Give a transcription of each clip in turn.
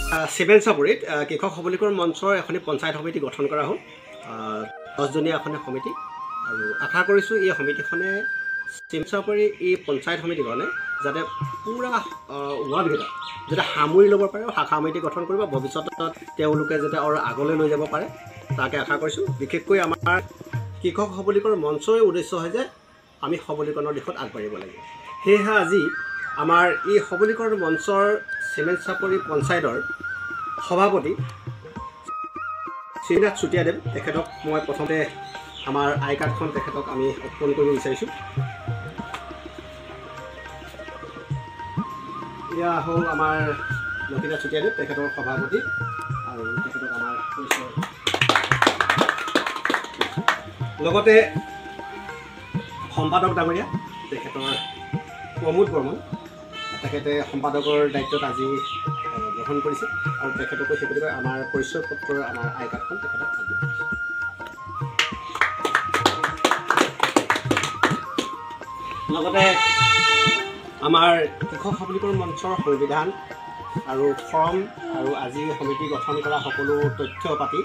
চিমেন চাপৰিত কৃষক সবলীকৰণ মঞ্চৰ এখনি পঞ্চায়ত সমিতি গঠন কৰা হ'ল 10জনীয়া এখন সমিতি আৰু আশা কৰিছোঁ এই সমিতিখনে চিমেন চাপৰি এই পঞ্চায়ত সমিতিখনে যাতে পুৰা ৱাৰ্ডকেইটা যাতে সামৰি ল'ব পাৰে শাখা সমিতি গঠন কৰিব ভৱিষ্যতত তেওঁলোকে যাতে আৰু আগলৈ লৈ যাব পাৰে তাকে আশা কৰিছোঁ বিশেষকৈ আমাৰ কৃষক সবলীকৰণ মঞ্চৰ উদ্দেশ্য হয় যে আমি সবলীকৰণৰ দিশত আগবাঢ়িব লাগিব সেয়েহে আজি আমাৰ এই সবলীকৰণ মঞ্চৰ চিমেন চাপৰি পঞ্চায়তৰ সভাপতি শ্ৰীনাথ চুতীয়াদেৱ তেখেতক মই প্ৰথমতে আমাৰ আই কাৰ্ডখন তেখেতক আমি অৰ্পণ কৰিব বিচাৰিছোঁ এয়া হ'ল আমাৰ লক্ষীনাথ চুতীয়াদেৱ তেখেতৰ সভাপতি আৰু তেখেতক আমাৰ পৰিচয় লগতে সম্পাদক ডাঙৰীয়া তেখেতৰ প্ৰমোদ বৰ্মন তেখেতে সম্পাদকৰ দায়িত্বত আজি গ্ৰহণ কৰিছে আৰু তেখেতকো সেইগতিকে আমাৰ পৰিচয় পত্ৰৰ আমাৰ আই কাৰ্ডখন তেখেতক লগতে আমাৰ কৃষক সবলীকৰণ মঞ্চৰ সংবিধান আৰু ফৰ্ম আৰু আজি সমিতি গঠন কৰা সকলো তথ্য পাতি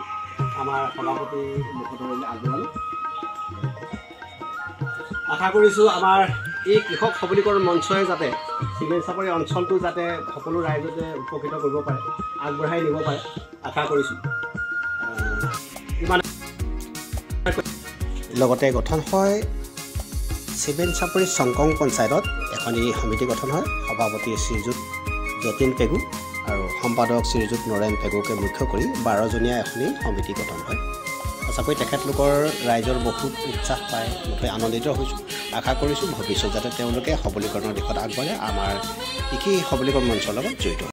আমাৰ সভাপতি মুখলৈ আগবঢ়ালোঁ আশা কৰিছোঁ আমাৰ এই কৃষক সবলীকৰণ মঞ্চই যাতে চিমেন চাপৰি অঞ্চলটো যাতে সকলো ৰাইজতে উপকৃত কৰিব পাৰে আগবঢ়াই নিব পাৰে আশা কৰিছোঁ ইমান লগতে গঠন হয় চিমেন চাপৰি চংকং পঞ্চায়তত এখন এই সমিতি গঠন হয় সভাপতি শ্ৰীযুত যতীন পেগু আৰু সম্পাদক শ্ৰীযুত নৰেন পেগুকে মুখ্য কৰি 12জনীয়া এখনি সমিতি গঠন হয় সঁচাকৈ তেখেতলোকৰ ৰাইজৰ বহুত উৎসাহ পায় মুঠতে আনন্দিত হৈছোঁ আশা কৰিছোঁ ভৱিষ্যত যাতে তেওঁলোকে সবলীকৰণৰ দিশত আগবাঢ়ে আমাৰ কৃষি সবলীকৰণ মঞ্চৰ লগত জড়িত